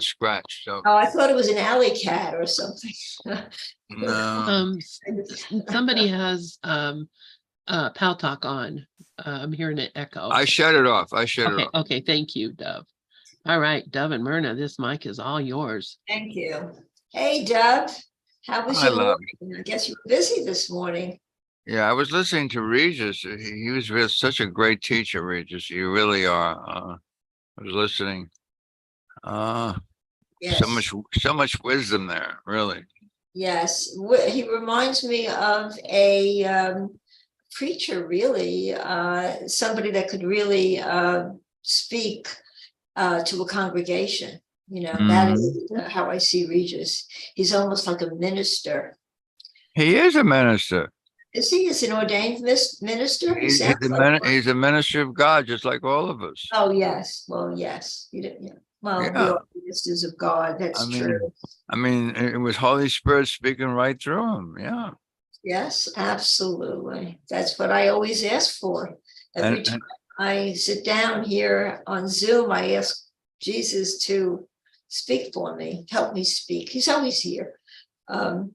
scratch. So Oh, I thought it was an alley cat or something. no. Somebody has Pal Talk on. I'm hearing an echo. I shut it off. I shut it Okay, off. okay, thank you, Dove. All right, Dove and Myrna, this mic is all yours. Thank you. Hey, Dove. How was Hi, your love. morning? I guess you were busy this morning. Yeah, I was listening to Regis. He was really such a great teacher, Regis. You really are. I was listening. Yes. So much wisdom there, really. Yes. He reminds me of a preacher, really, somebody that could really speak to a congregation. That is how I see Regis. He's almost like a minister. He is a minister. Is he? Is an ordained minister? He's a minister of God, just like all of us. Oh, yes. Well, yes. Well, we are ministers of God. That's true. I mean, it was Holy Spirit speaking right through him. Yeah. Yes, absolutely. That's what I always ask for. Every time I sit down here on Zoom, I ask Jesus to speak for me, help me speak. He's always here. And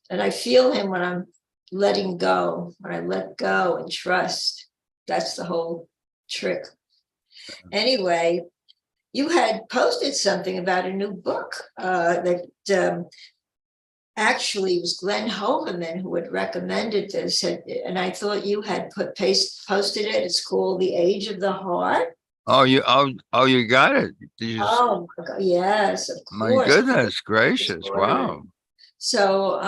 I feel him when I'm letting go, when I let go and trust. That's the whole trick. Anyway, you had posted something about a new book that actually was Glenn Hoverman who had recommended this, and I thought you had posted it. It's called The Age of the Heart. Oh, you got it. Oh my God, yes, of course. My goodness gracious! Wow. So,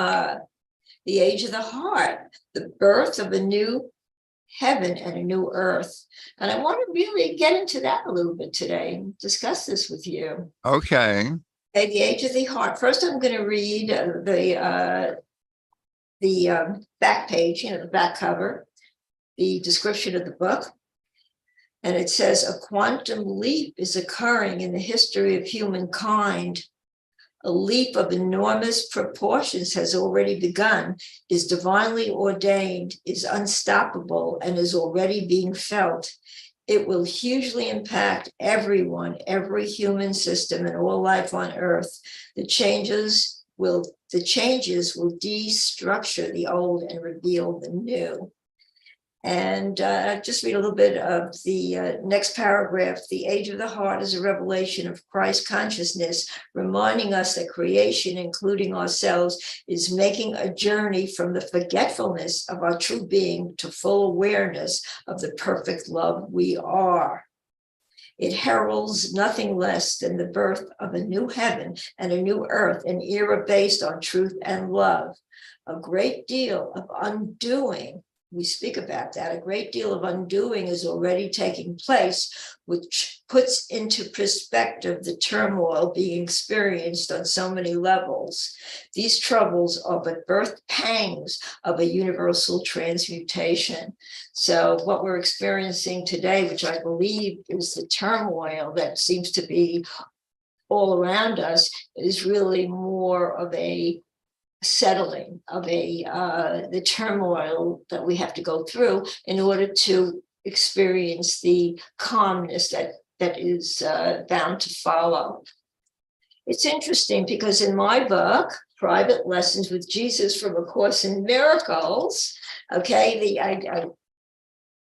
The Age of the Heart, the birth of a new heaven and a new earth. And I want to really get into that a little bit today and discuss this with you. Okay. The Age of the Heart. First, I'm going to read the back page, the back cover, the description of the book. And it says, a quantum leap is occurring in the history of humankind. A leap of enormous proportions has already begun, is divinely ordained, is unstoppable, and is already being felt. It will hugely impact everyone, every human system, and all life on Earth. The changes will destructure the old and reveal the new. And just read a little bit of the next paragraph. The Age of the Heart is a revelation of Christ consciousness, reminding us that creation, including ourselves, is making a journey from the forgetfulness of our true being to full awareness of the perfect love we are. It heralds nothing less than the birth of a new heaven and a new earth, an era based on truth and love. A great deal of undoing, we speak about that, a great deal of undoing is already taking place, which puts into perspective the turmoil being experienced on so many levels. These troubles are but birth pangs of a universal transmutation. So what we're experiencing today, which I believe is the turmoil that seems to be all around us, is really more of a settling of the turmoil that we have to go through in order to experience the calmness that is bound to follow. It's interesting because in my book, Private Lessons with Jesus from A Course in Miracles, okay, I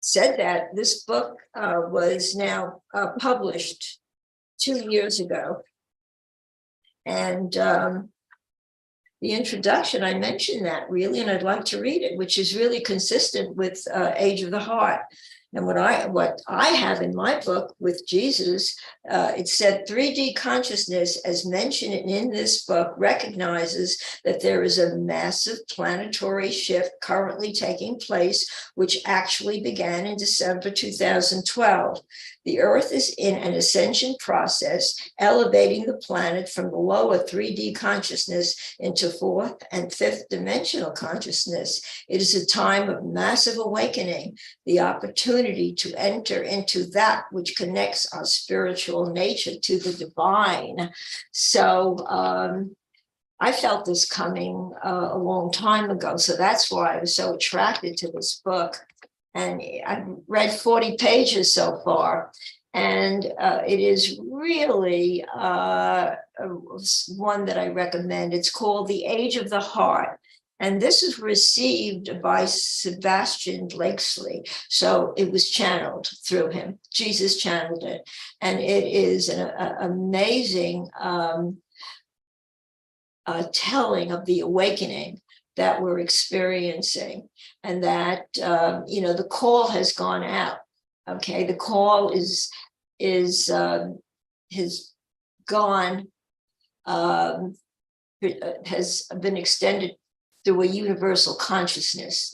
said that this book was now published 2 years ago. And the introduction, I mentioned that really, and I'd like to read it, which is really consistent with Age of the Heart. And what I have in my book with Jesus, it said 3D consciousness, as mentioned in this book, recognizes that there is a massive planetary shift currently taking place, which actually began in December 2012. The Earth is in an ascension process, elevating the planet from the lower 3D consciousness into fourth and fifth dimensional consciousness. It is a time of massive awakening, the opportunity to enter into that which connects our spiritual nature to the divine. So I felt this coming a long time ago. So that's why I was so attracted to this book. And I've read 40 pages so far, and it is really one that I recommend. It's called The Age of the Heart. And this is received by Sebastian Blakesley. So it was channeled through him. Jesus channeled it. And it is an amazing telling of the awakening that we're experiencing, and that, the call has gone out. Okay, the call has gone, has been extended through a universal consciousness,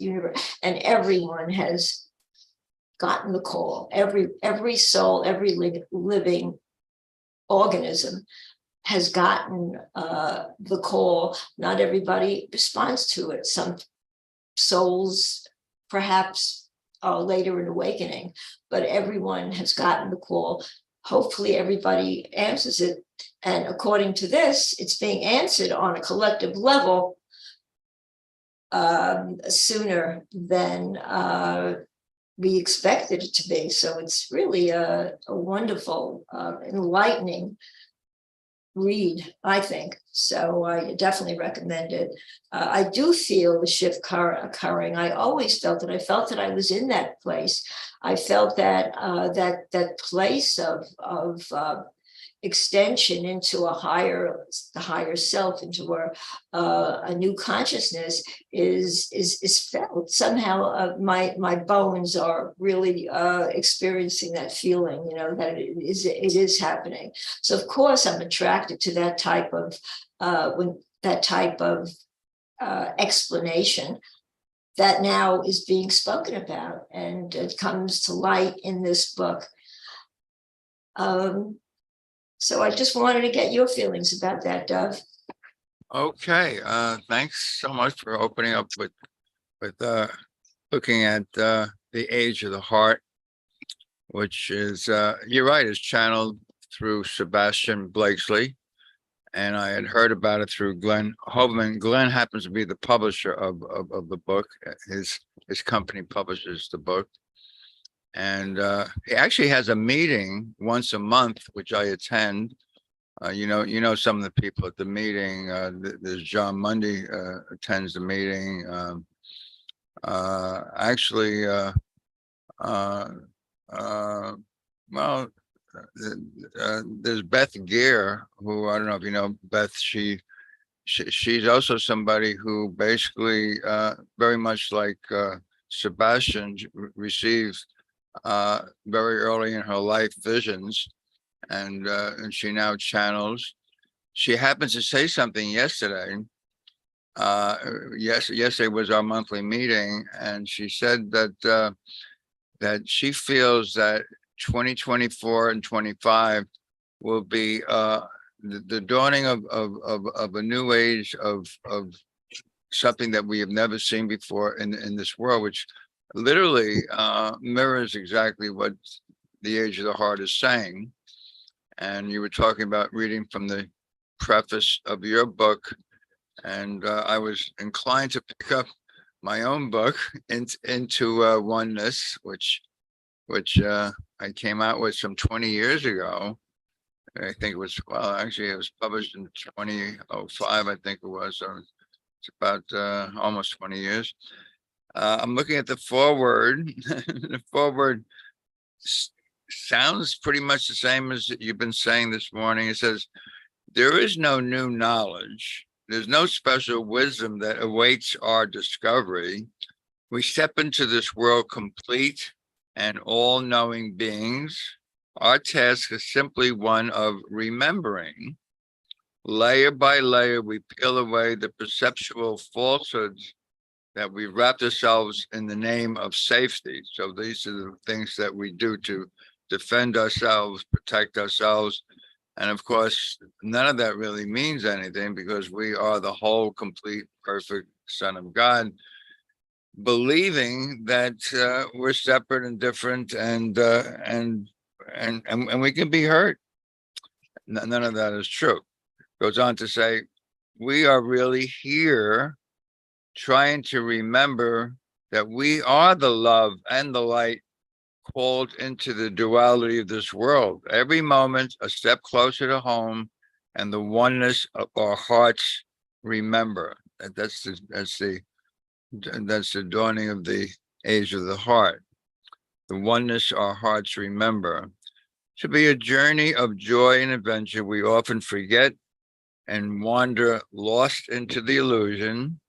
and everyone has gotten the call. Every soul, every living organism has gotten the call. Not everybody responds to it. Some souls perhaps are later in awakening, but everyone has gotten the call. Hopefully everybody answers it. And according to this, it's being answered on a collective level sooner than we expected it to be. So it's really a wonderful, enlightening read, I think. So I definitely recommend it. I do feel the shift occurring. I always felt it. I felt that I was in that place. I felt that that place of extension into the higher self, into a new consciousness is felt somehow. My bones are really experiencing that feeling, that it is happening. So of course I'm attracted to that type of explanation that now is being spoken about, and it comes to light in this book. So I just wanted to get your feelings about that, Dove. Okay, thanks so much for opening up with looking at the Age of the Heart, which is, you're right, is channeled through Sebastian Blakesley. And I had heard about it through Glenn Hovind. Glenn happens to be the publisher of the book. His company publishes the book. And he actually has a meeting once a month, which I attend. You know some of the people at the meeting. There's John Mundy attends the meeting. There's Beth Gear, who, I don't know if you know Beth. She's also somebody who basically very much like Sebastian receives very early in her life visions, and she now channels. She happens to say something yesterday. Yesterday was our monthly meeting, and she said that that she feels that 2024 and 25 will be the dawning of a new age of something that we have never seen before in this world, which literally mirrors exactly what the Age of the Heart is saying. And you were talking about reading from the preface of your book, and I was inclined to pick up my own book into Oneness, which I came out with some 20 years ago. I think it was, well, actually it was published in 2005, I think it was. So it's about almost 20 years. I'm looking at the foreword. The foreword sounds pretty much the same as you've been saying this morning. It says, there is no new knowledge. There's no special wisdom that awaits our discovery. We step into this world complete and all-knowing beings. Our task is simply one of remembering. Layer by layer, we peel away the perceptual falsehoods that we wrapped ourselves in the name of safety. So these are the things that we do to defend ourselves, protect ourselves. And of course, none of that really means anything, because we are the whole, complete, perfect Son of God, believing that we're separate and different, and we can be hurt. None of that is true. Goes on to say, we are really here trying to remember that we are the love and the light called into the duality of this world. Every moment, a step closer to home and the oneness of our hearts remember. That's the dawning of the age of the heart. The oneness our hearts remember. To be a journey of joy and adventure, we often forget and wander lost into the illusion.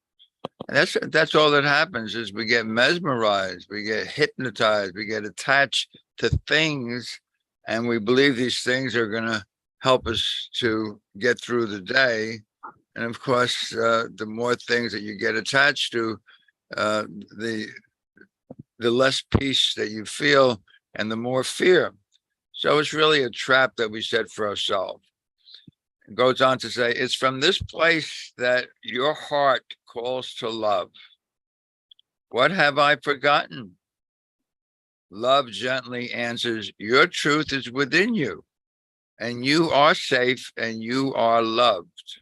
And that's all that happens is we get mesmerized, we get hypnotized, we get attached to things, and we believe these things are going to help us to get through the day. And of course, the more things that you get attached to, the less peace that you feel and the more fear. So it's really a trap that we set for ourselves. It goes on to say, it's from this place that your heart calls to love. What have I forgotten? Love gently answers, your truth is within you, and you are safe and you are loved.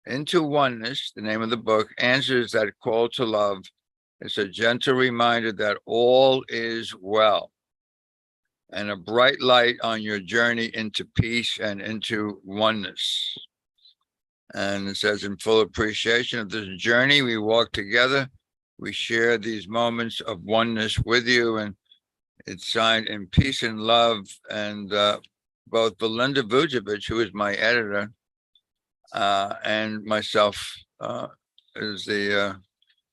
Into Oneness, the name of the book, answers that call to love. It's a gentle reminder that all is well, and a bright light on your journey into peace and into oneness. And it says, in full appreciation of this journey, we walk together. We share these moments of oneness with you, and it's signed in peace and love. And both Belinda Vujovic, who is my editor, and myself is the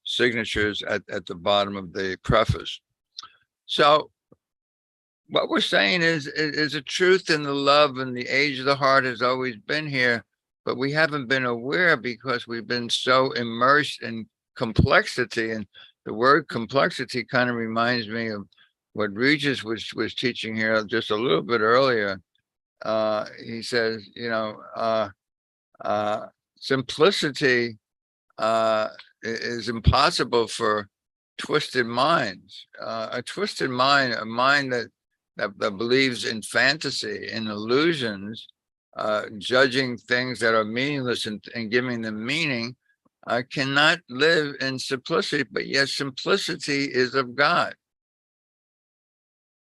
signatures at the bottom of the preface. So what we're saying is a truth in the love, and the age of the heart has always been here, but we haven't been aware because we've been so immersed in complexity. And the word complexity kind of reminds me of what Regis was teaching here just a little bit earlier. He says, simplicity is impossible for twisted minds. A twisted mind, a mind that believes in fantasy, in illusions, judging things that are meaningless and giving them meaning, cannot live in simplicity, but yet simplicity is of God.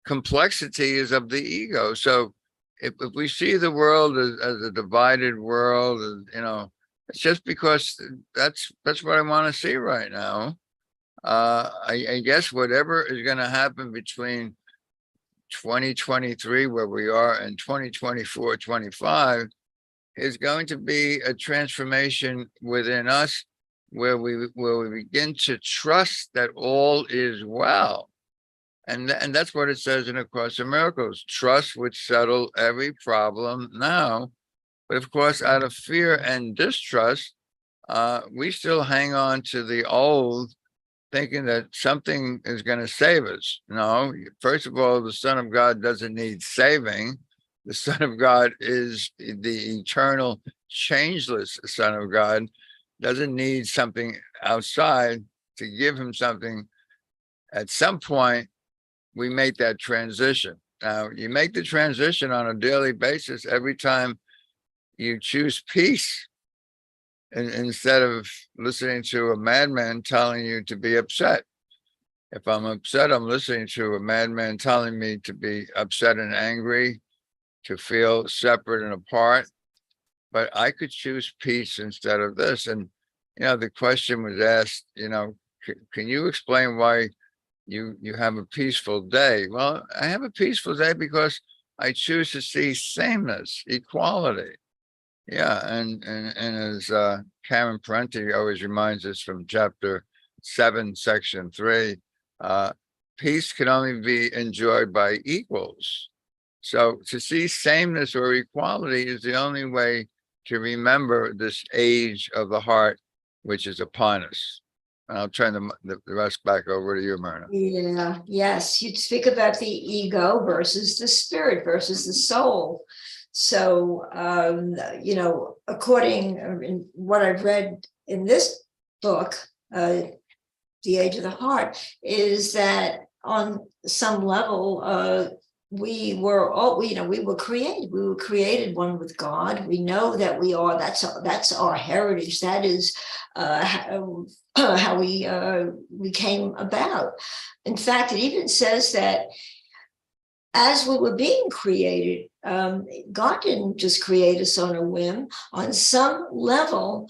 Complexity is of the ego. So if we see the world as a divided world, it's just because that's what I want to see right now. I guess whatever is going to happen between 2023, where we are, and 2024, 25 is going to be a transformation within us where we begin to trust that all is well. And that's what it says in A Course in Miracles. Trust would settle every problem now. But of course, out of fear and distrust, we still hang on to the old, thinking that something is going to save us. No, first of all, the Son of God doesn't need saving. The Son of God is the eternal, changeless Son of God, doesn't need something outside to give him something. At some point, we make that transition. Now, you make the transition on a daily basis every time you choose peace. And instead of listening to a madman telling you to be upset. If I'm upset, I'm listening to a madman telling me to be upset and angry, to feel separate and apart. But I could choose peace instead of this. And, the question was asked, can you explain why you have a peaceful day? Well, I have a peaceful day because I choose to see sameness, equality. Yeah, and as Karen Parenti always reminds us from chapter 7, section 3, peace can only be enjoyed by equals. So to see sameness or equality is the only way to remember this age of the heart, which is upon us. And I'll turn the rest back over to you, Myrna. Yeah, yes. You speak about the ego versus the spirit versus the soul. So, according in what I've read in this book, The Age of the Heart, is that on some level, we were created one with God. We know that we are. That's our heritage. That is how we came about. In fact, it even says that as we were being created, God didn't just create us on a whim. On some level,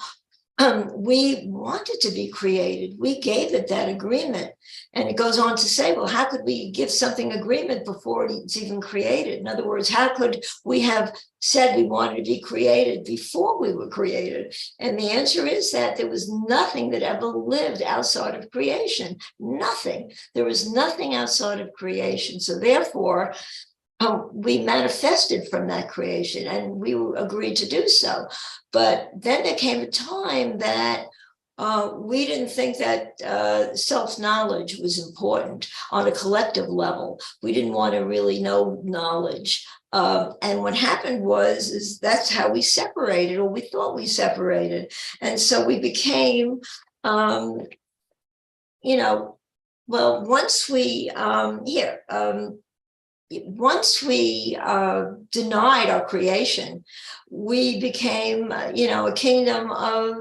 we wanted to be created. We gave it that agreement. And it goes on to say, well, how could we give something agreement before it's even created? In other words, how could we have said we wanted to be created before we were created? And the answer is that there was nothing that ever lived outside of creation. Nothing. There was nothing outside of creation. So therefore, we manifested from that creation, and we agreed to do so. But then there came a time that we didn't think that self-knowledge was important on a collective level. We didn't want to really know knowledge. And what happened is that's how we separated, or we thought we separated. And so we became, well, once we, once we denied our creation, we became, a kingdom of,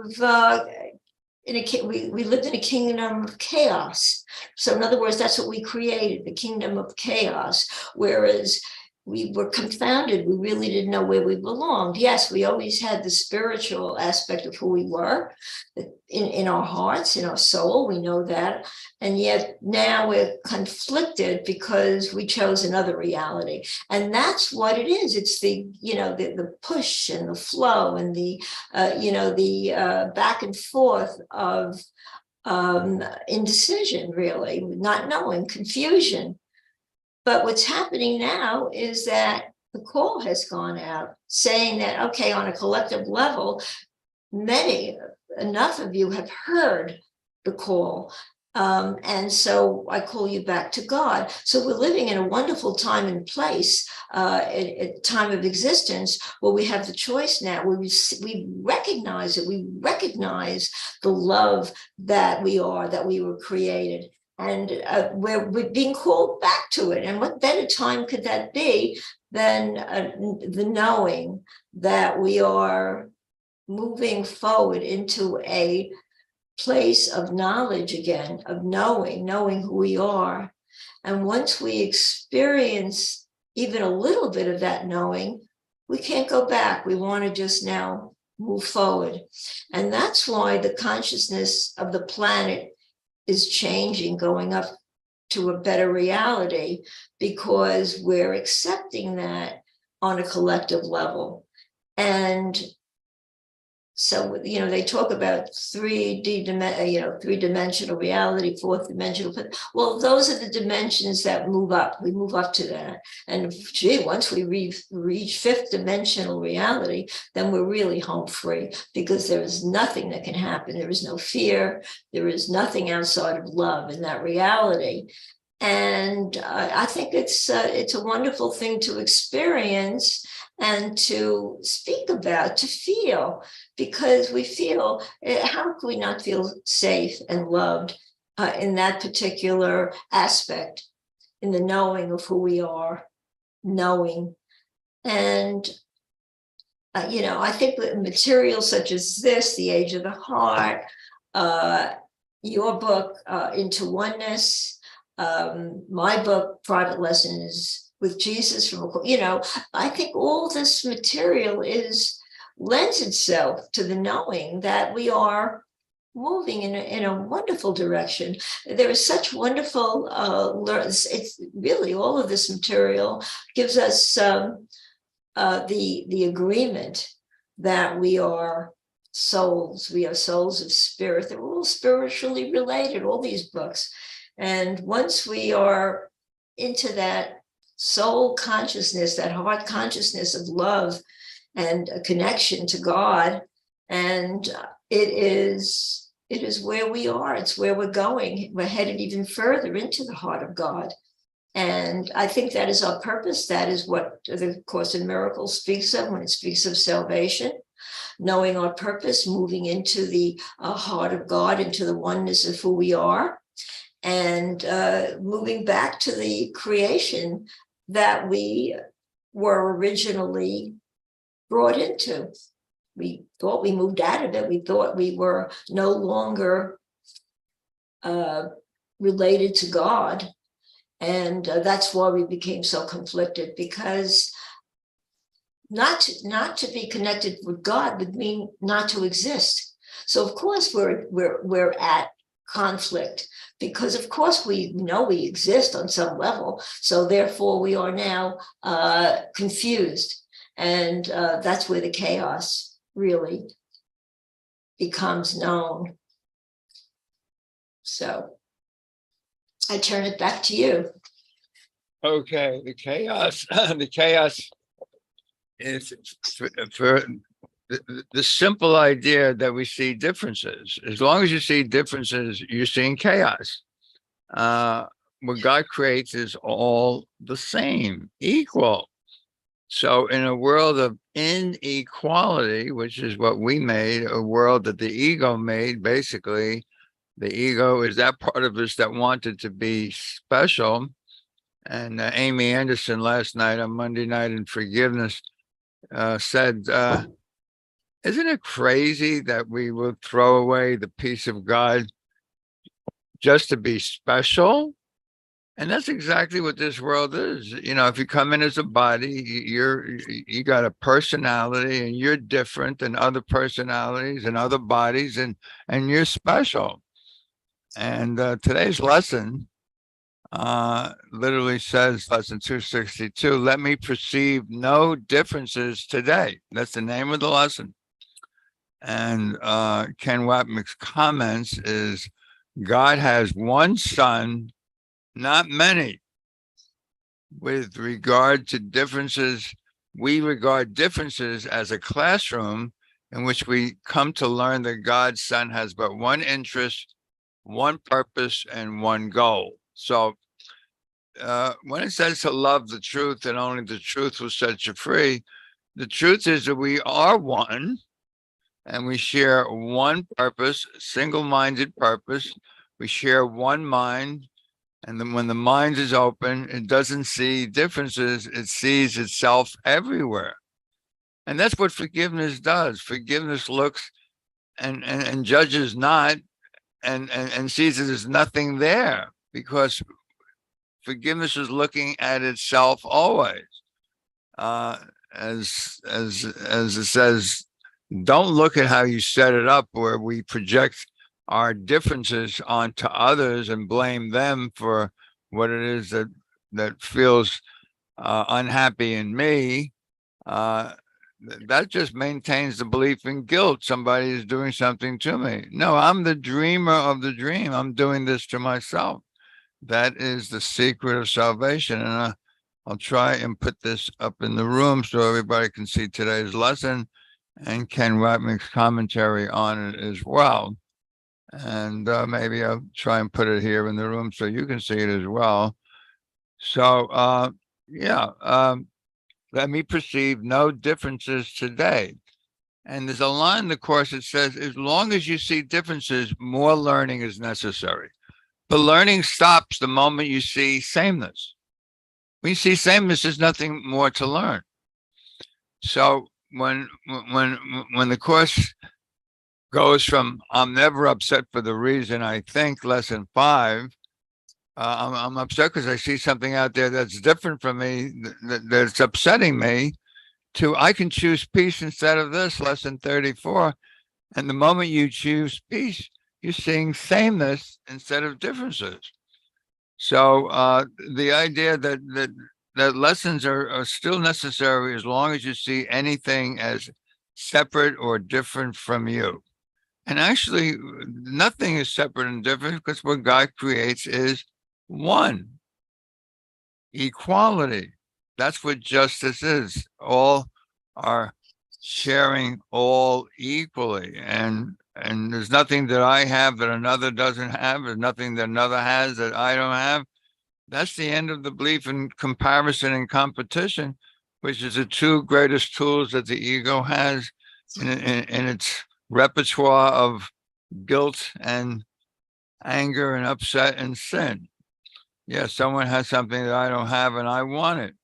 we lived in a kingdom of chaos. So in other words, that's what we created, the kingdom of chaos, whereas we were confounded. We really didn't know where we belonged. Yes, we always had the spiritual aspect of who we were in our hearts, in our soul. We know that. And yet now we're conflicted because we chose another reality. And that's what it is. It's the push and the flow and the back and forth of indecision, really, not knowing, confusion. But what's happening now is that the call has gone out saying that, okay, on a collective level, enough of you have heard the call. And so I call you back to God. So we're living in a wonderful time and place, a time of existence where we have the choice now, where we recognize it. We recognize the love that we are, that we were created. And we're being called back to it. And what better time could that be than the knowing that we are moving forward into a place of knowledge again, of knowing who we are. And once we experience even a little bit of that knowing, we can't go back. We want to just now move forward. And that's why the consciousness of the planet is changing, going up to a better reality, because we're accepting that on a collective level. And so, they talk about 3-dimensional reality, fourth dimensional. Well, those are the dimensions that move up. We move up to that. And once we reach fifth dimensional reality, then we're really home free, because there is nothing that can happen. There is no fear. There is nothing outside of love in that reality. And I think it's a wonderful thing to experience and to speak about, to feel, because we feel, how could we not feel safe and loved in that particular aspect, in the knowing of who we are, knowing. And, I think that materials such as this, The Age of the Heart, your book, Into Oneness, my book, Private Lessons with Jesus, I think all this material lends itself to the knowing that we are moving in a wonderful direction. There is such wonderful it's really, all of this material gives us the agreement that we are souls. We are souls of spirit. They're all spiritually related, all these books. And once we are into that soul consciousness, that heart consciousness of love and a connection to God, and it is where we are. It's where we're going. We're headed even further into the heart of God. And I think that is our purpose. That is what the Course in Miracles speaks of when it speaks of salvation, knowing our purpose, moving into the heart of God, into the oneness of who we are, and moving back to the creation that we were originally brought into. We thought we moved out of it. We thought we were no longer related to God. And that's why we became so conflicted, because not to be connected with God would mean not to exist. So of course we're at conflict, because of course we know we exist on some level. So therefore we are now confused, and that's where the chaos really becomes known. So I turn it back to you. Okay, the chaos, the chaos is for the simple idea that we see differences. As long as you see differences, you're seeing chaos. What God creates is all the same, equal. So in a world of inequality, which is what we made, a world that the ego made, basically, the ego is that part of us that wanted to be special. And Amy Anderson last night on Monday Night in Forgiveness said, isn't it crazy that we will throw away the peace of God just to be special? And that's exactly what this world is. You know, if you come in as a body, you got a personality, and you're different than other personalities and other bodies, and you're special. And today's lesson literally says, lesson 262, let me perceive no differences today. That's the name of the lesson. And Ken Wapnick's comments is, God has one son, not many. With regard to differences, we regard differences as a classroom in which we come to learn that God's son has but one interest, one purpose, and one goal. So when it says to love the truth and only the truth will set you free, the truth is that we are one, and we share one purpose, single-minded purpose. We share one mind. And then when the mind is open, it doesn't see differences. It sees itself everywhere. And that's what forgiveness does. Forgiveness looks and judges not, and sees that there's nothing there, because forgiveness is looking at itself always. As it says, don't look at how you set it up, where we project our differences onto others and blame them for what it is that feels unhappy in me. That just maintains the belief in guilt. Somebody is doing something to me. No, I'm the dreamer of the dream. I'm doing this to myself. That is the secret of salvation. And I'll try and put this up in the room so everybody can see today's lesson and Ken Wapnick's commentary on it as well. And maybe I'll try and put it here in the room so you can see it as well. So, let me perceive no differences today. And there's a line in the course that says, as long as you see differences, more learning is necessary. But learning stops the moment you see sameness. When you see sameness, there's nothing more to learn. So when the course goes from I'm never upset for the reason I think, lesson 5, I'm upset because I see something out there that's different from me, that's upsetting me, to I can choose peace instead of this, lesson 34. And the moment you choose peace, you're seeing sameness instead of differences. So the idea that lessons are still necessary as long as you see anything as separate or different from you. And actually, nothing is separate and different, because what God creates is one. Equality. That's what justice is. All are sharing all equally. And there's nothing that I have that another doesn't have. There's nothing that another has that I don't have. That's the end of the belief in comparison and competition, which is the two greatest tools that the ego has in its repertoire of guilt and anger and upset and sin. Yeah, someone has something that I don't have and I want it.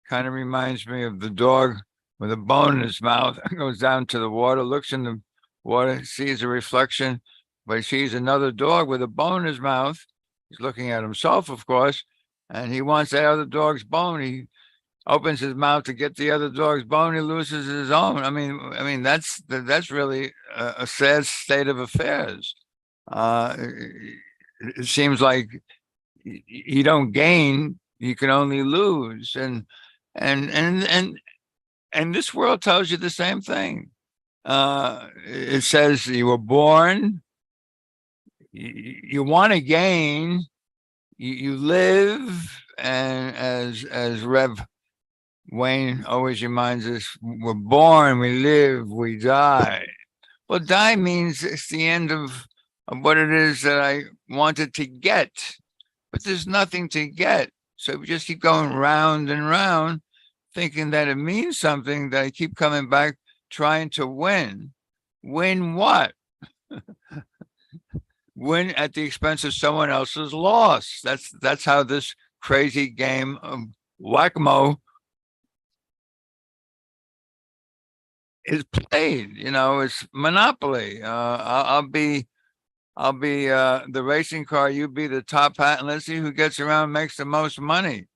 Kind of reminds me of the dog with a bone in his mouth, goes down to the water, looks in the water, sees a reflection, but he sees another dog with a bone in his mouth. He's looking at himself, of course, and he wants that other dog's bone. He opens his mouth to get the other dog's bone. He loses his own. I mean, that's really a sad state of affairs. It seems like you don't gain, you can only lose, and this world tells you the same thing. It says you were born, you want to gain, you live, and as Rev Wayne always reminds us, we're born, we live, we die. Well, die means it's the end of what it is that I wanted to get, but there's nothing to get. So we just keep going round and round, thinking that it means something, that I keep coming back trying to win. Win what? Win at the expense of someone else's loss. That's how this crazy game of whack-a-mole is played. It's Monopoly. I'll be the racing car, you be the top hat, and let's see who gets around and makes the most money.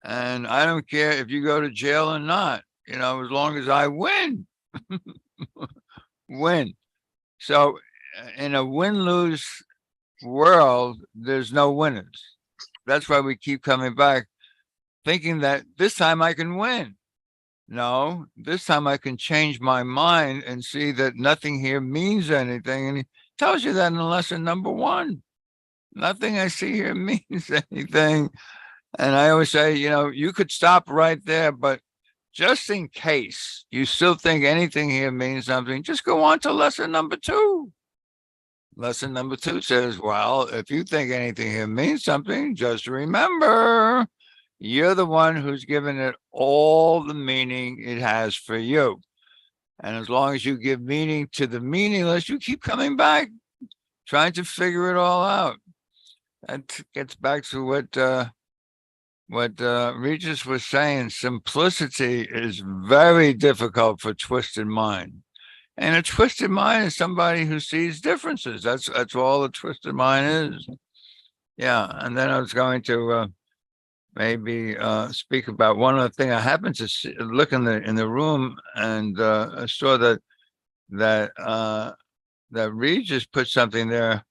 And I don't care if you go to jail or not, as long as I win. Win. So in a win-lose world, there's no winners. That's why we keep coming back, thinking that this time I can win. No, this time I can change my mind and see that nothing here means anything. And he tells you that in lesson number 1. Nothing I see here means anything. And I always say, you could stop right there, but just in case you still think anything here means something, just go on to lesson number 2. Lesson number 2 says, well, if you think anything here means something, just remember, you're the one who's given it all the meaning it has for you. And as long as you give meaning to the meaningless, you keep coming back, trying to figure it all out. That gets back to what Regis was saying. Simplicity is very difficult for twisted mind. And a twisted mind is somebody who sees differences. That's all a twisted mind is. Yeah, and then I was going to maybe speak about one other thing. I happened to look in the room, and I saw that Regis put something there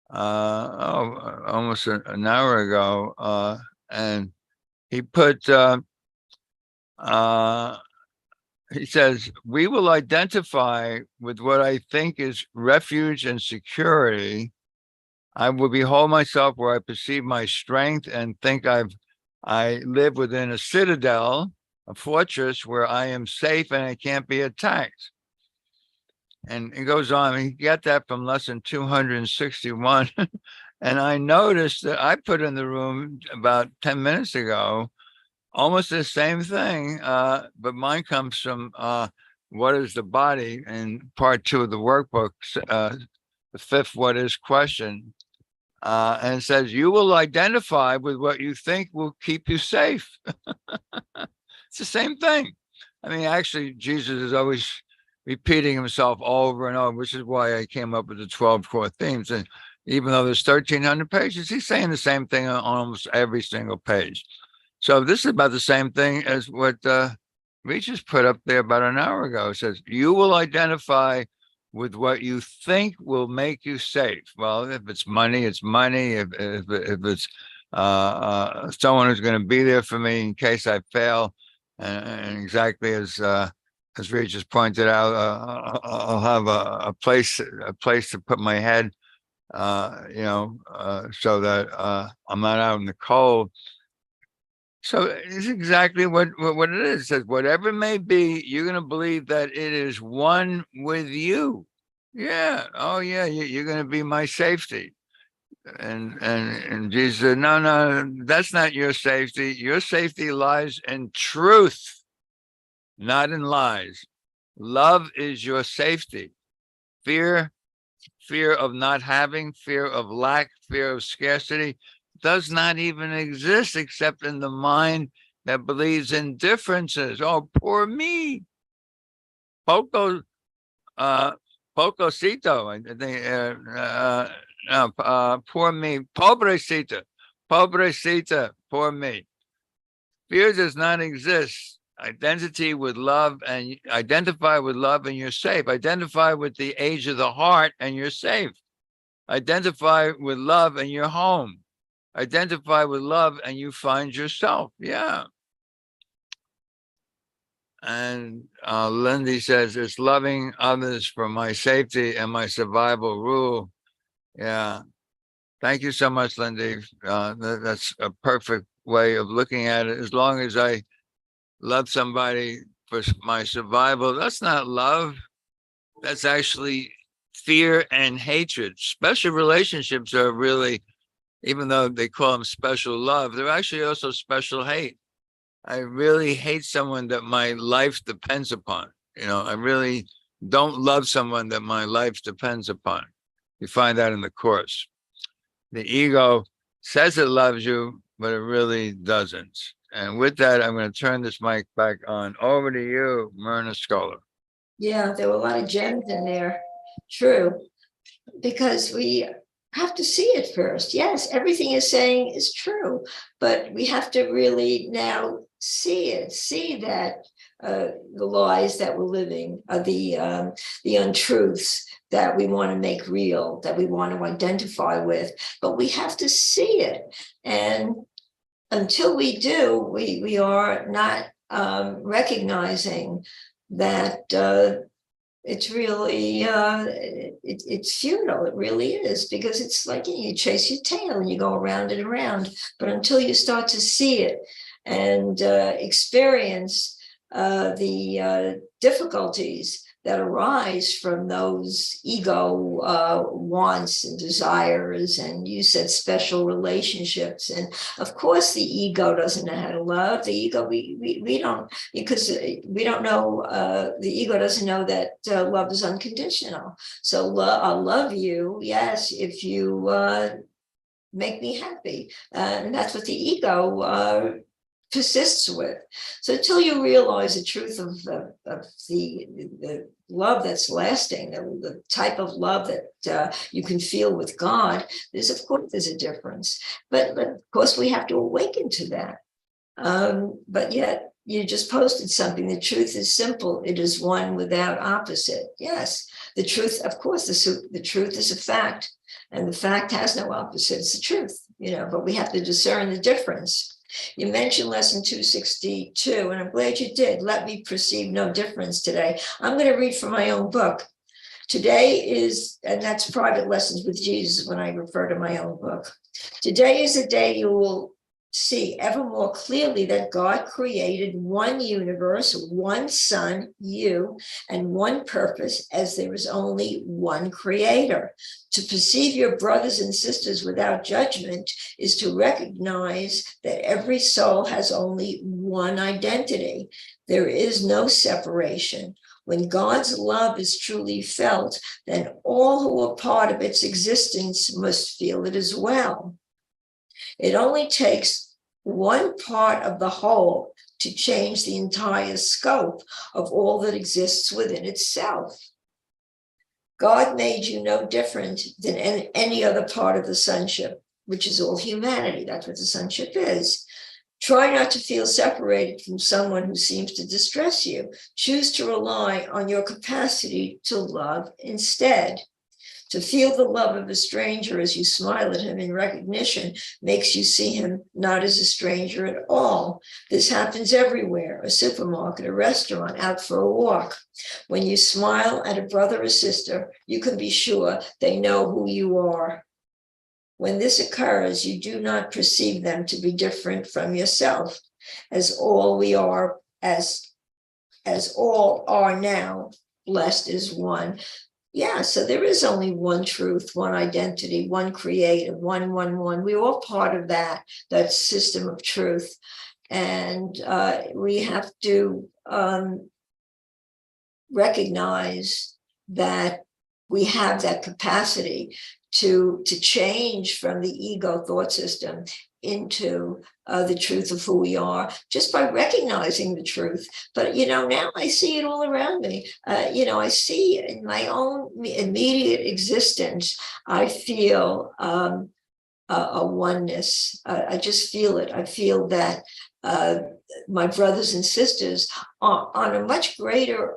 almost an hour ago, and he put he says, we will identify with what I think is refuge and security. I will behold myself where I perceive my strength and think I live within a citadel, a fortress where I am safe and I can't be attacked. And it goes on. He got that from lesson 261. And I noticed that I put in the room about 10 minutes ago almost the same thing, but mine comes from what is the body in part 2 of the workbook, the 5th what is question. And it says, you will identify with what you think will keep you safe. It's the same thing. I mean, actually, Jesus is always repeating himself over and over, which is why I came up with the 12 core themes. And even though there's 1,300 pages, he's saying the same thing on almost every single page. So this is about the same thing as what Regis put up there about an hour ago. It says, you will identify with what you think will make you safe. Well, if it's money, it's money. If it's someone who's going to be there for me in case I fail, and exactly as Regis pointed out, I'll have a place to put my head, so that I'm not out in the cold. So it's exactly what it is. It says, whatever it may be, you're going to believe that it is one with you. Yeah. Oh, yeah. You're going to be my safety. And Jesus said, no, that's not your safety. Your safety lies in truth, not in lies. Love is your safety. Fear of not having, fear of lack, fear of scarcity does not even exist except in the mind that believes in differences. Oh, poor me. Pococito, I think, poor me. Pobrecita. Pobrecita, poor me. Fear does not exist. Identify with love and you're safe. Identify with the age of the heart and you're safe. Identify with love and you're home. Identify with love and you find yourself. Yeah. And Lindy says, it's loving others for my safety and my survival rule. Yeah. Thank you so much, Lindy. That's a perfect way of looking at it. As long as I love somebody for my survival, that's not love. That's actually fear and hatred. Special relationships are really, even though they call them special love, they're actually also special hate. I really hate someone that my life depends upon. I really don't love someone that my life depends upon. You find that in the Course. The ego says it loves you, but it really doesn't. And with that, I'm going to turn this mic back on. Over to you, Myrna Scholar. Yeah, there were a lot of gems in there. True. Because we have to see it first. Yes, everything is saying is true, but we have to really now see it, see that the lies that we're living, the untruths that we want to make real, that we want to identify with, but we have to see it. And until we do, we are not recognizing that it's really it's futile. It really is, because it's like you chase your tail and you go around and around. But until you start to see it and experience the difficulties that arise from those ego wants and desires, and you said special relationships, and of course the ego doesn't know how to love. The ego, we don't, because we don't know, the ego doesn't know that love is unconditional. So I'll love you, yes, if you make me happy, and that's what the ego persists with. So until you realize the truth of the love that's lasting, the type of love that you can feel with God, there's a difference. But of course we have to awaken to that. But yet you just posted something. The truth is simple. It is one without opposite. Yes, the truth, of course, the truth is a fact, and the fact has no opposite. It's the truth, but we have to discern the difference. You mentioned lesson 262, and I'm glad you did. Let me perceive no difference today. I'm going to read from my own book. Today is, and that's Private Lessons with Jesus when I refer to my own book. Today is the day you will see ever more clearly that God created one universe, one sun, you, and one purpose, as there is only one creator. To perceive your brothers and sisters without judgment is to recognize that every soul has only one identity. There is no separation. When God's love is truly felt, then all who are part of its existence must feel it as well. It only takes one part of the whole to change the entire scope of all that exists within itself. God made you no different than any other part of the sonship, which is all humanity. That's what the sonship is. Try not to feel separated from someone who seems to distress you. Choose to rely on your capacity to love instead. To feel the love of a stranger as you smile at him in recognition makes you see him not as a stranger at all. This happens everywhere: a supermarket, a restaurant, out for a walk. When you smile at a brother or sister, you can be sure they know who you are. When this occurs, you do not perceive them to be different from yourself, as all we are, as all are now, blessed is one. Yeah, so there is only one truth, one identity, one creator, one. We're all part of that system of truth. And we have to recognize that we have that capacity to change from the ego thought system into the truth of who we are, just by recognizing the truth. But, now I see it all around me. I see in my own immediate existence, I feel a oneness. I just feel it. I feel that my brothers and sisters are on a much greater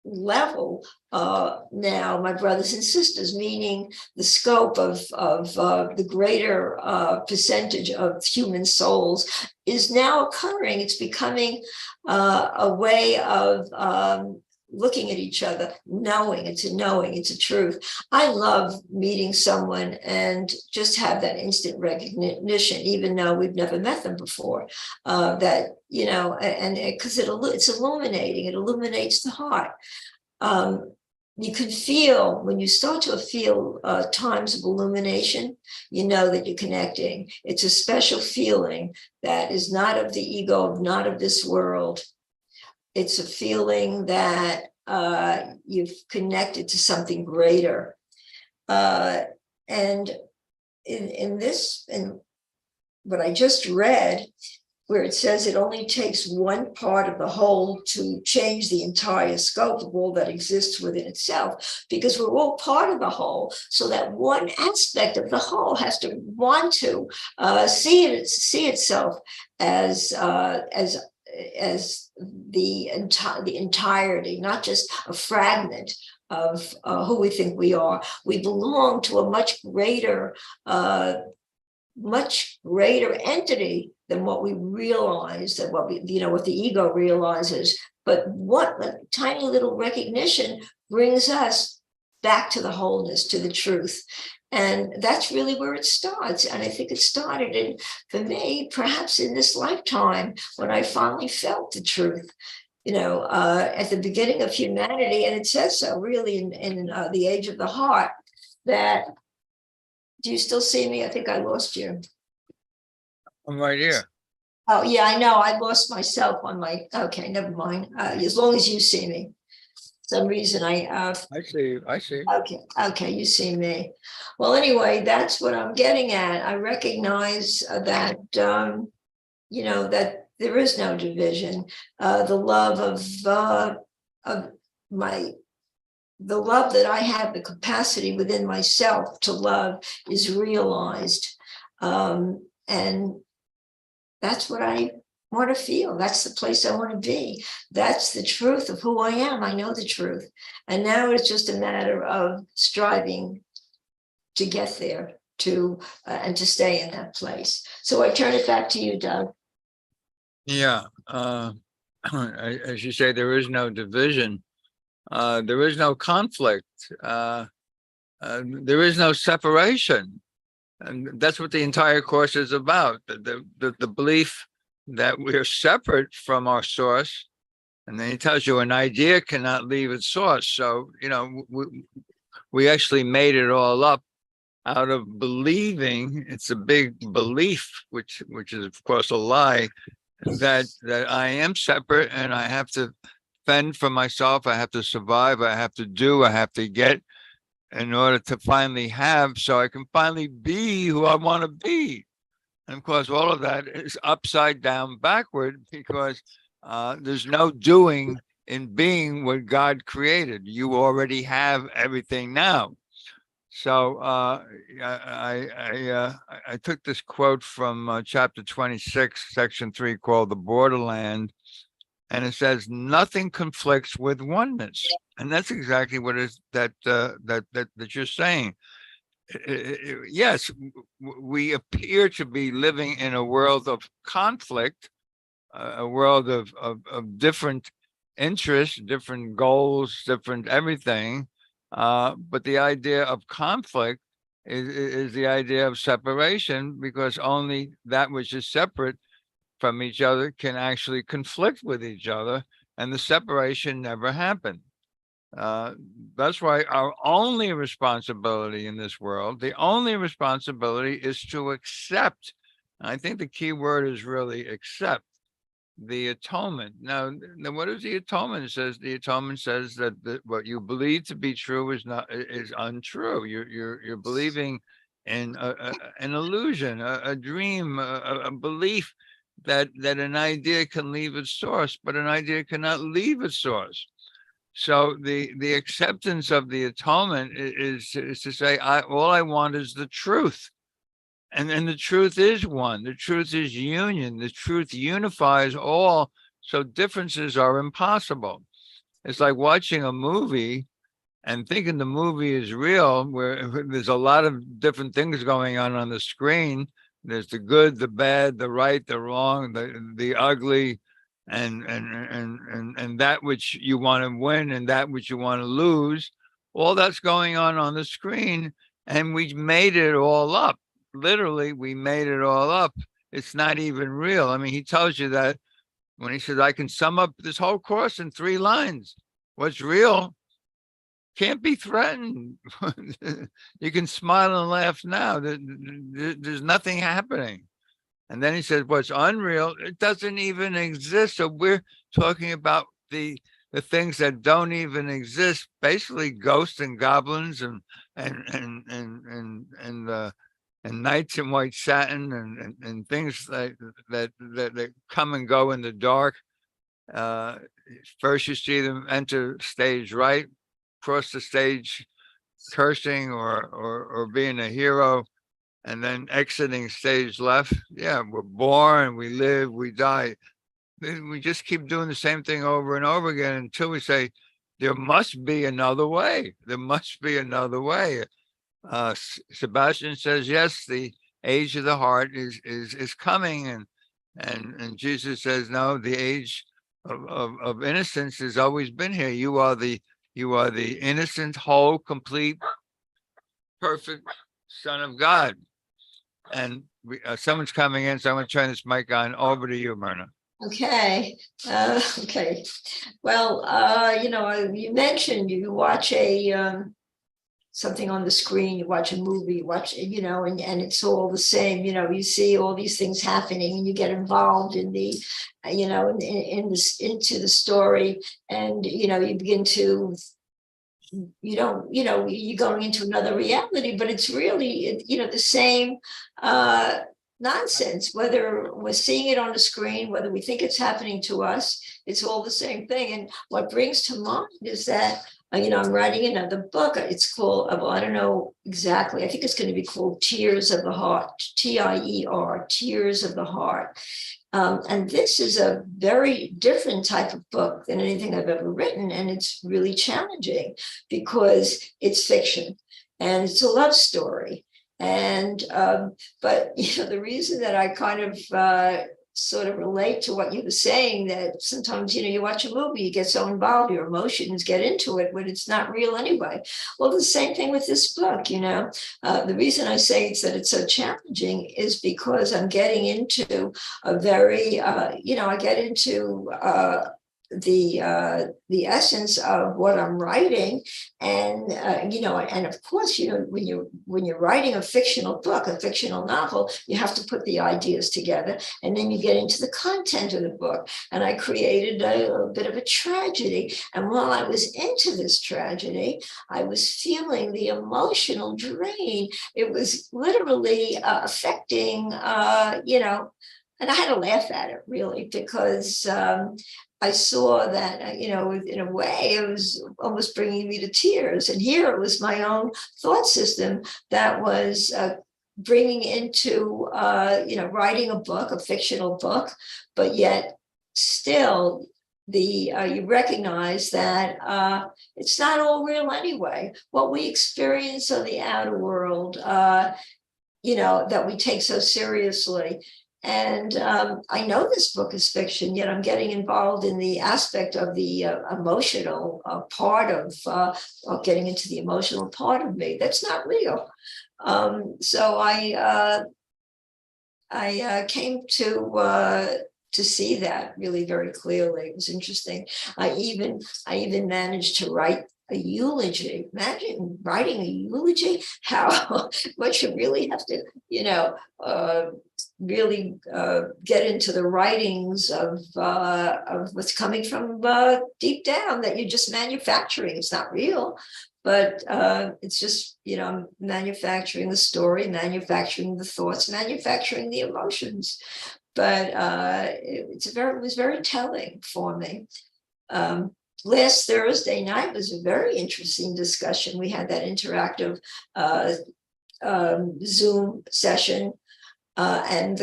level now, my brothers and sisters, meaning the scope of the greater percentage of human souls is now occurring. It's becoming a way of looking at each other, knowing. It's a truth. I love meeting someone and just have that instant recognition, even though we've never met them before. That, you know, and because it's illuminating, it illuminates the heart. You can feel, when you start to feel times of illumination, you know that you're connecting. It's a special feeling that is not of the ego, not of this world. It's a feeling that you've connected to something greater. And in what I just read, where it says it only takes one part of the whole to change the entire scope of all that exists within itself, because we're all part of the whole. So that one aspect of the whole has to want to see itself as the entirety, not just a fragment of who we think we are. We belong to a much greater entity than what we realize, than what we, you know, what the ego realizes. But what a tiny little recognition brings us back to the wholeness, to the truth. And that's really where it starts. And I think it started for me, perhaps in this lifetime, when I finally felt the truth, you know, at the beginning of humanity. And it says so really in the Age of the Heart, that, do you still see me? I think I lost you. I'm right here. Oh, yeah, I know. I lost myself on my, okay, never mind. As long as you see me. Some reason I see you. I see. Okay, you see me. Well, anyway, that's what I'm getting at. I recognize that, you know, that there is no division. The love the love that I have, the capacity within myself to love, is realized. And that's what I want to feel. That's the place I want to be. That's the truth of who I am. I know the truth. And now it's just a matter of striving to get there, and to stay in that place. So I turn it back to you, Doug. Yeah. As you say, there is no division. There is no conflict. There is no separation. And that's what the entire course is about. The belief that we're separate from our source. And then he tells you an idea cannot leave its source. So, you know, we actually made it all up out of believing. It's a big belief, which is of course a lie, that I am separate and I have to fend for myself. I have to survive. I have to do. I have to get in order to finally have, so I can finally be who I want to be. And of course, all of that is upside down backward, because there's no doing in being what God created. You already have everything now. So I took this quote from chapter 26, section 3, called The Borderland. And it says, nothing conflicts with oneness. And that's exactly what is that you're saying. Yes, we appear to be living in a world of conflict, a world of different interests, different goals, different everything. But the idea of conflict is the idea of separation, because only that which is separate from each other can actually conflict with each other, and the separation never happened. That's why our only responsibility in this world, the only responsibility, is to accept. I think the key word is really accept the atonement. Now, what is the atonement? It says the atonement says that what you believe to be true is untrue. You're believing in an illusion, a dream, a belief that an idea can leave its source, but an idea cannot leave its source. So the acceptance of the atonement is to say, all I want is the truth. and the truth is one. The truth is union. The truth unifies all. So differences are impossible. It's like watching a movie and thinking the movie is real, where there's a lot of different things going on the screen. There's the good, the bad, the right, the wrong, the ugly, and that which you want to win and that which you want to lose. All that's going on the screen, and we made it all up. Literally, we made it all up. It's not even real. I mean, he tells you that when he says, "I can sum up this whole course in 3 lines." What's real can't be threatened. You can smile and laugh now. There's nothing happening. And then he says, what's unreal, it doesn't even exist. So we're talking about the things that don't even exist, basically ghosts and goblins and knights in white satin and things that come and go in the dark. First you see them enter stage right, cross the stage cursing or being a hero, and then exiting stage left. Yeah, we're born, we live, we die. We just keep doing the same thing over and over again until we say, there must be another way. There must be another way. Sebastian says, yes, the age of the heart is coming, and Jesus says, no, the age of innocence has always been here. You are the innocent, whole, complete, perfect Son of God. And someone's coming in, so I'm going to turn this mic on. Over to you, Myrna. Okay. Okay. Well, you mentioned you watch something on the screen, you watch a movie, you watch, and it's all the same. You see all these things happening, and you get involved in the, in this, into the story, and you begin to, you're going into another reality, but it's really, the same nonsense, whether we're seeing it on the screen, whether we think it's happening to us, it's all the same thing. And what brings to mind is that, I'm writing another book. It's called, well, I don't know exactly. I think it's going to be called Tears of the Heart, TIER, Tears of the Heart. And this is a very different type of book than anything I've ever written. And it's really challenging because it's fiction and it's a love story. And, but, the reason that I kind of sort of relate to what you were saying, that sometimes, you watch a movie, you get so involved, your emotions get into it, but it's not real anyway. Well, the same thing with this book, the reason I say it's so challenging is because I'm getting into a very, I get into the essence of what I'm writing, and and of course, when you're writing a fictional book, a fictional novel, you have to put the ideas together, and then you get into the content of the book. And I created a bit of a tragedy, and while I was into this tragedy, I was feeling the emotional drain. It was literally affecting, and I had to laugh at it, really, because I saw that, in a way, it was almost bringing me to tears. And here it was my own thought system that was bringing into, writing a book, a fictional book, but yet still you recognize that it's not all real anyway. What we experience on the outer world, that we take so seriously. And I know this book is fiction, yet I'm getting involved in the aspect of the emotional part of getting into the emotional part of me that's not real. So I came to see that really very clearly. It was interesting. I even managed to write a eulogy. Imagine writing a eulogy, how much you really have to, really get into the writings of what's coming from deep down, that you're just manufacturing. It's not real, but it's just, manufacturing the story, manufacturing the thoughts, manufacturing the emotions. But it was very telling for me. Last Thursday night was a very interesting discussion. We had that interactive Zoom session, and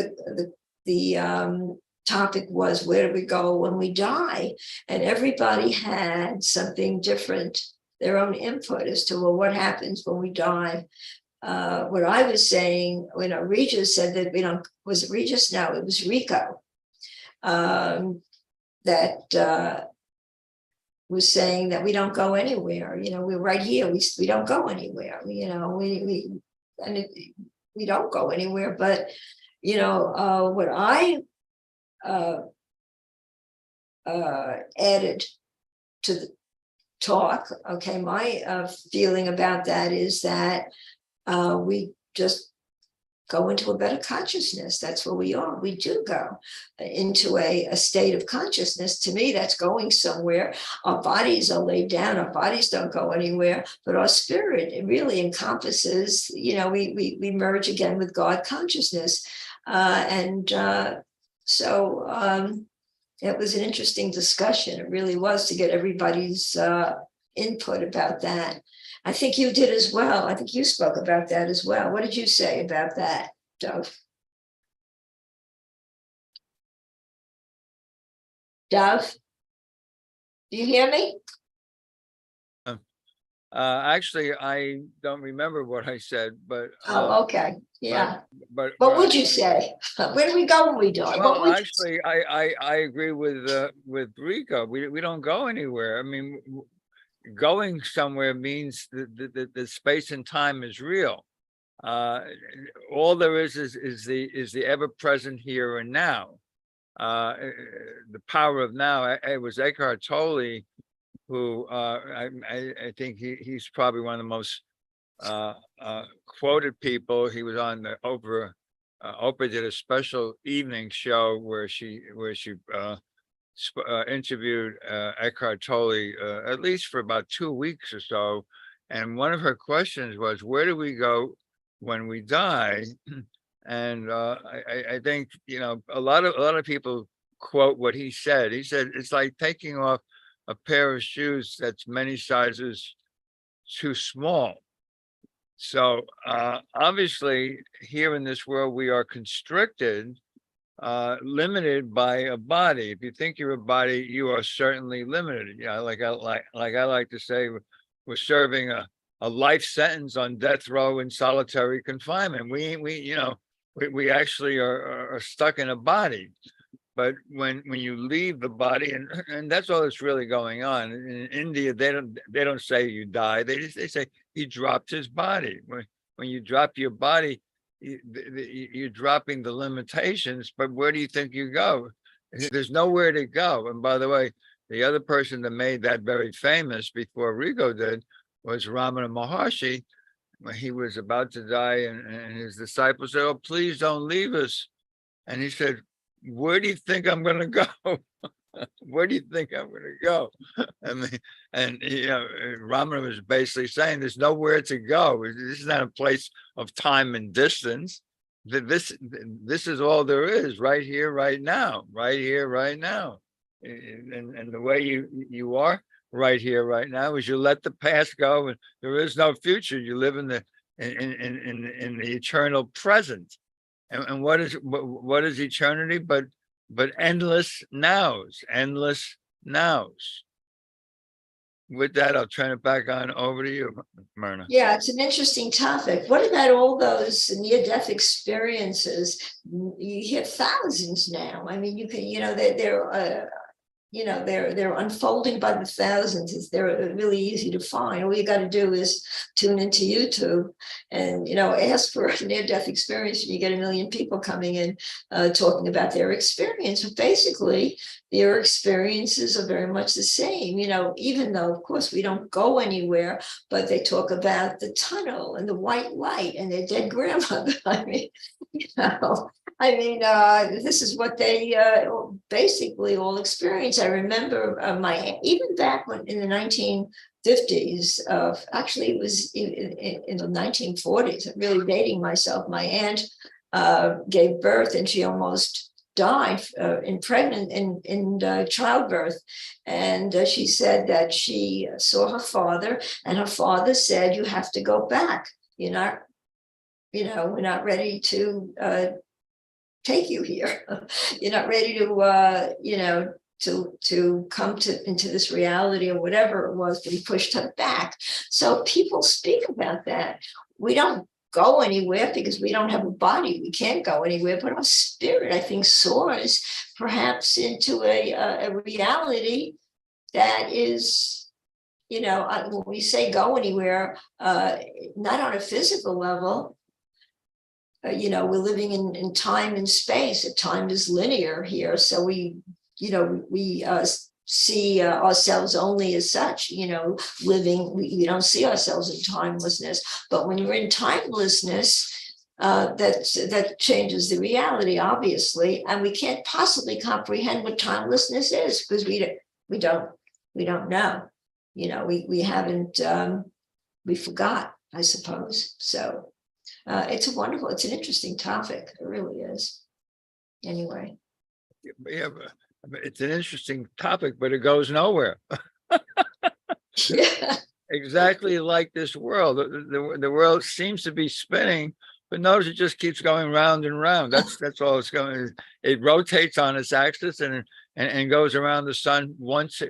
the topic was, where do we go when we die? And everybody had something different, their own input as to, well, what happens when we die? What I was saying, Regis said that we don't, was it Regis? No, it was Rico, that was saying that we don't go anywhere. We're right here. We don't go anywhere. We don't go anywhere. But what I added to the talk, okay, my feeling about that is that we just go into a better consciousness. That's where we are. We do go into a state of consciousness. To me, that's going somewhere. Our bodies are laid down. Our bodies don't go anywhere, but our spirit, it really encompasses, we merge again with God consciousness. So it was an interesting discussion. It really was, to get everybody's input about that. I think you did as well. I think you spoke about that as well. What did you say about that, Dove? Dove, do you hear me? Actually, I don't remember what I said, but Oh, okay. Yeah. but What would you say? Where do we go when we die? What well, would actually, I agree with Rico. We don't go anywhere. I mean, going somewhere means the space and time is real. All there is the ever-present here and now. The power of now. It was Eckhart Tolle who I think he's probably one of the most quoted people. He was on the Oprah. Oprah did a special evening show where she interviewed Eckhart Tolle at least for about 2 weeks or so, and one of her questions was, "Where do we go when we die?" And I think a lot of people quote what he said. He said it's like taking off a pair of shoes that's many sizes too small. So obviously, here in this world, we are constricted, limited by a body. If you think you're a body, you are certainly limited. Like I like to say, we're serving a life sentence on death row in solitary confinement. We actually are stuck in a body. But when you leave the body, and that's all that's really going on in India, they don't say you die. They say he dropped his body. When you drop your body, you're dropping the limitations. But where do you think you go? There's nowhere to go. And by the way, the other person that made that very famous before Rico did was Ramana Maharshi. When he was about to die, and his disciples said, "Oh, please don't leave us." And he said, "Where do you think I'm going to go? Where do you think I'm going to go?" I mean, and Ramana was basically saying there's nowhere to go. This is not a place of time and distance. This is all there is, right here, right now, right here, right now. And the way you are right here, right now, is you let the past go, and there is no future. You live in the eternal present. And what is eternity but endless nows, endless nows. With that, I'll turn it back on over to you, Myrna. Yeah, it's an interesting topic. What about all those near-death experiences? You hear thousands now. I mean, you can, they're unfolding by the thousands. They're really easy to find. All you got to do is tune into YouTube and ask for a near-death experience, and you get 1 million people coming in talking about their experience. But basically, their experiences are very much the same. Even though, of course, we don't go anywhere, but they talk about the tunnel and the white light and their dead grandmother. This is what they basically all experience. I remember even back in the 1950s, actually it was in the 1940s, I'm really dating myself. My aunt gave birth and she almost died in childbirth. And she said that she saw her father, and her father said, "You have to go back. You're not we're not ready to take you here. You're not ready to, to come into this reality or whatever it was, to be pushed to the back. So people speak about that. We don't go anywhere because we don't have a body. We can't go anywhere, but our spirit, I think, soars perhaps into a reality that is, when we say go anywhere, not on a physical level. We're living in time and space. Time is linear here, so we see ourselves only as such. Living. We don't see ourselves in timelessness. But when you're in timelessness, that changes the reality, obviously, and we can't possibly comprehend what timelessness is because we don't know. We haven't. We forgot, I suppose. So. It's an interesting topic. It really is. Anyway. Yeah, it's an interesting topic, but it goes nowhere. Yeah. Exactly like this world. The world seems to be spinning, but notice it just keeps going round and round. That's all it's going. It rotates on its axis and goes around the sun once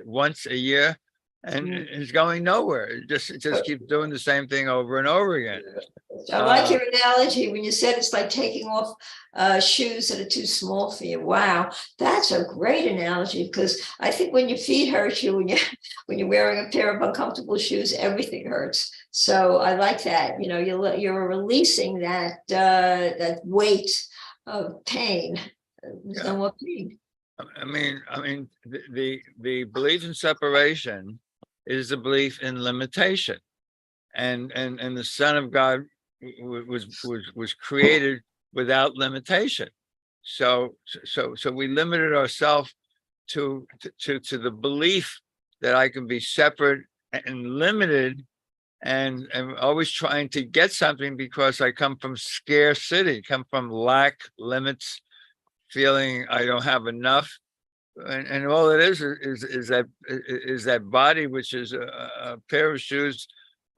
a year, and it's going nowhere. It just keeps doing the same thing over and over again. I like your analogy when you said it's like taking off shoes that are too small for you. Wow, that's a great analogy, because I think when your feet hurt you, when you're wearing a pair of uncomfortable shoes, everything hurts. So I like that. You're releasing that weight of pain. There's no more pain. I mean, the belief in separation is the belief in limitation, and the Son of God was created without limitation. So we limited ourselves to the belief that I can be separate and limited, and always trying to get something because I come from scarcity, come from lack, limits, feeling I don't have enough. And all it is that body, which is a pair of shoes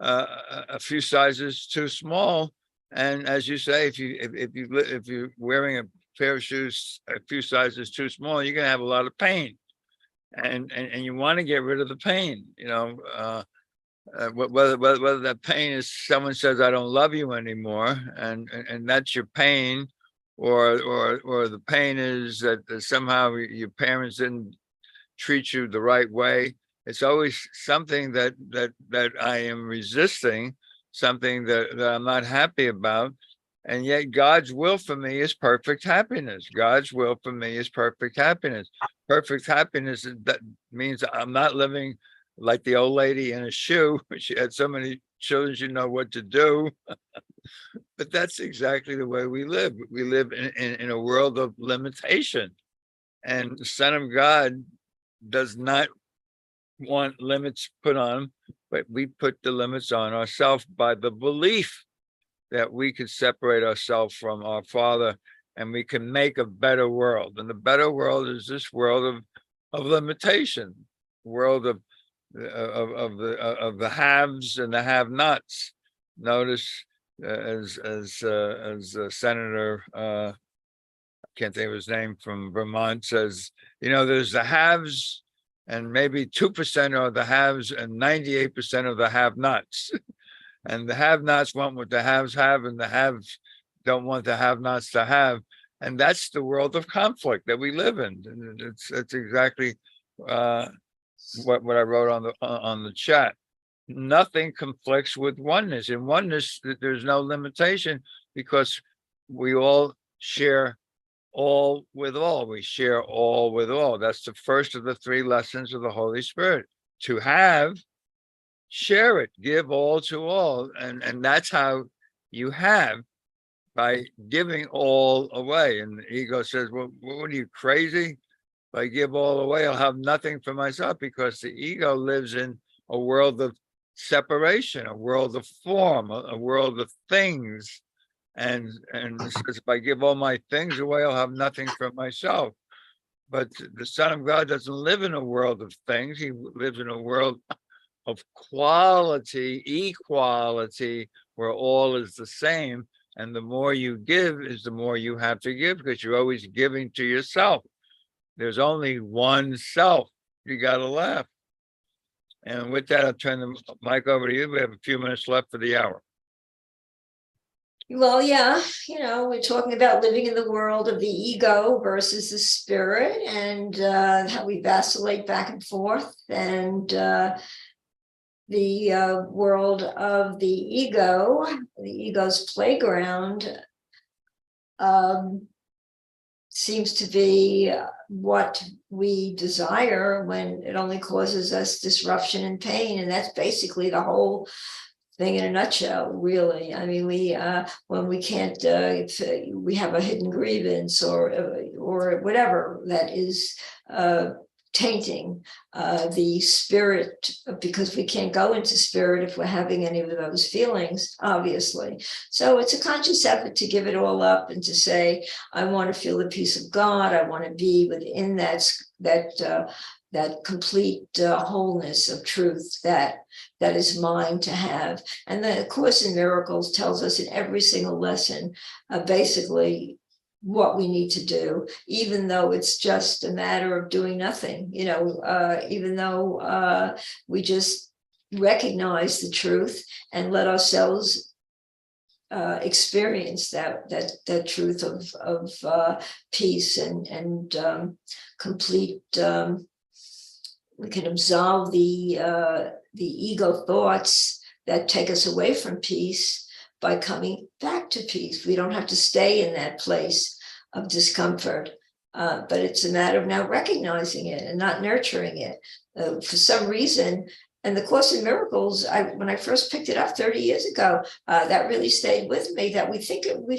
a few sizes too small. And as you say, if you're wearing a pair of shoes a few sizes too small, you're gonna have a lot of pain, and you want to get rid of the pain. Whether that pain is someone says I don't love you anymore, and that's your pain, or the pain is that somehow your parents didn't treat you the right way. It's always something that I am resisting, something that I'm not happy about. And yet God's will for me is perfect happiness. God's will for me is perfect happiness. Perfect happiness, that means I'm not living like the old lady in a shoe. She had so many children, she know what to do. But that's exactly the way we live. We live in a world of limitation. And the Son of God does not want limits put on him, but we put the limits on ourselves by the belief that we could separate ourselves from our Father and we can make a better world. And the better world is this world of limitation, world of the haves and the have-nots. Notice as Senator I can't think of his name from Vermont says, there's the haves, and maybe 2% are the haves and 98% of the have-nots. And the have-nots want what the haves have, and the haves don't want the have-nots to have. And that's the world of conflict that we live in. And it's exactly what I wrote on the chat. Nothing conflicts with oneness. In oneness, there's no limitation because we all share all with all. We share all with all. That's the first of the 3 lessons of the Holy Spirit. To have, share it, give all to all. And that's how you have, by giving all away. And the ego says, well, what are you, crazy? If I give all away, I'll have nothing for myself, because the ego lives in a world of separation, a world of form, a world of things. And it says, if I give all my things away, I'll have nothing for myself. But the Son of God doesn't live in a world of things. He lives in a world of quality, equality, where all is the same. And the more you give is the more you have to give, because you're always giving to yourself. There's only one self. You got to laugh. And with that, I'll turn the mic over to you. We have a few minutes left for the hour. Well, yeah, we're talking about living in the world of the ego versus the spirit, and how we vacillate back and forth, and the world of the ego's playground seems to be what we desire when it only causes us disruption and pain. And that's basically the whole thing in a nutshell, really. I mean, when we can't, we have a hidden grievance or whatever that is tainting the spirit, because we can't go into spirit if we're having any of those feelings, obviously. So it's a conscious effort to give it all up and to say, I want to feel the peace of God. I want to be within that complete wholeness of truth that is mine to have. And the Course in Miracles tells us in every single lesson, basically what we need to do, even though it's just a matter of doing nothing, even though we just recognize the truth and let ourselves experience that truth of peace and complete. We can absolve the ego thoughts that take us away from peace by coming back to peace. We don't have to stay in that place of discomfort, but it's a matter of now recognizing it and not nurturing it. For some reason, and the Course in Miracles, when I first picked it up 30 years ago, that really stayed with me, that we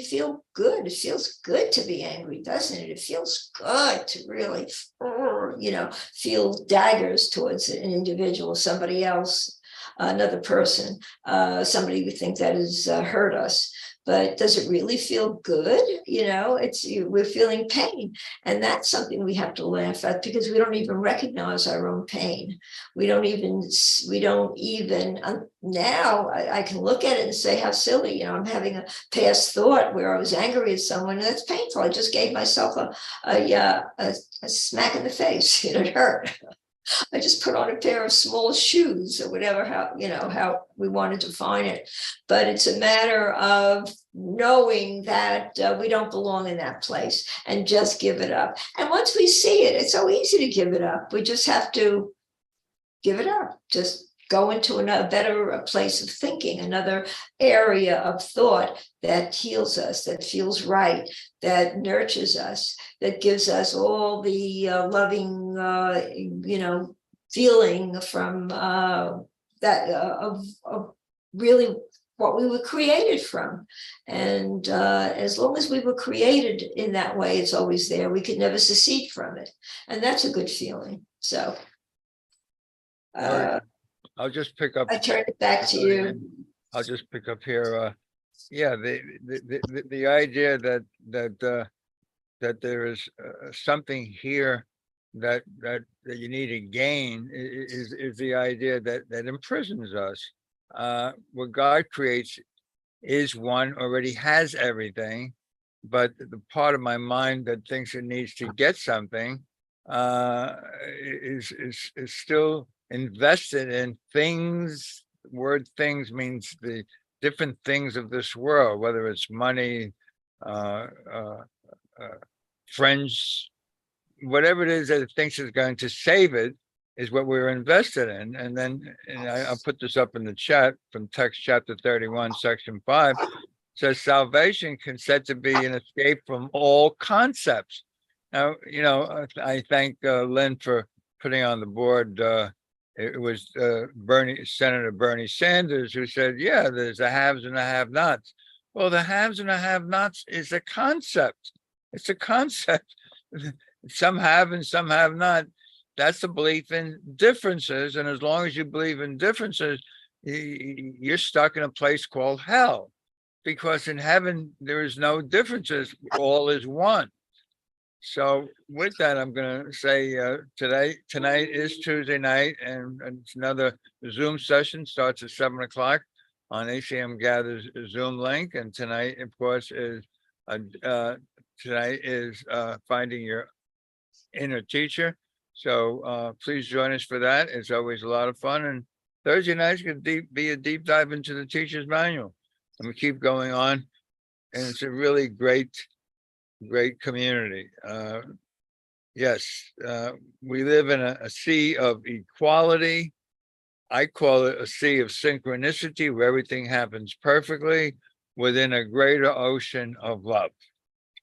feel good. It feels good to be angry, doesn't it? It feels good to really, feel daggers towards an individual, somebody else, another person, somebody we think that has hurt us. But does it really feel good? We're feeling pain. And that's something we have to laugh at, because we don't even recognize our own pain. We don't even now I can look at it and say, how silly, I'm having a past thought where I was angry at someone, and that's painful. I just gave myself a smack in the face. It hurt. I just put on a pair of small shoes or whatever, how we want to define it. But it's a matter of knowing that we don't belong in that place and just give it up. And once we see it, it's so easy to give it up. We just have to give it up. Just go into a better place of thinking, another area of thought that heals us, that feels right, that nurtures us, that gives us all the loving, feeling from that of really what we were created from. And as long as we were created in that way, it's always there. We could never secede from it. And that's a good feeling. So I'll just pick up. I turn it back to you. I'll just pick up here. The idea that there is something here that you need to gain is the idea that imprisons us. What God creates is one, already has everything, but the part of my mind that thinks it needs to get something is still invested in things. The word things means the different things of this world, whether it's money, friends, whatever it is that it thinks is going to save it is what we're invested in. And then I'll put this up in the chat from text chapter 31, section 5, says salvation can said to be an escape from all concepts. Now, I thank Lynn for putting on the board. It was Senator Bernie Sanders who said, yeah, there's the haves and the have-nots. Well, the haves and the have-nots is a concept. It's a concept. Some have and some have not. That's the belief in differences. And as long as you believe in differences, you're stuck in a place called hell. Because in heaven, there is no differences. All is one. So with that, I'm going to say tonight is Tuesday night, and it's another Zoom session starts at 7 o'clock on ACM Gathers Zoom link. And tonight, of course, is finding your inner teacher. So please join us for that. It's always a lot of fun. And Thursday nights can be a deep dive into the teacher's manual. And we keep going on. And it's a really great community. Yes, we live in a sea of equality. I call it a sea of synchronicity, where everything happens perfectly within a greater ocean of love.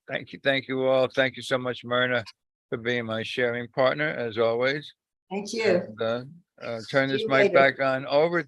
Thank you all. Thank you so much, Myrna, for being my sharing partner, as always. Thank you. And turn See this you mic later. back on over to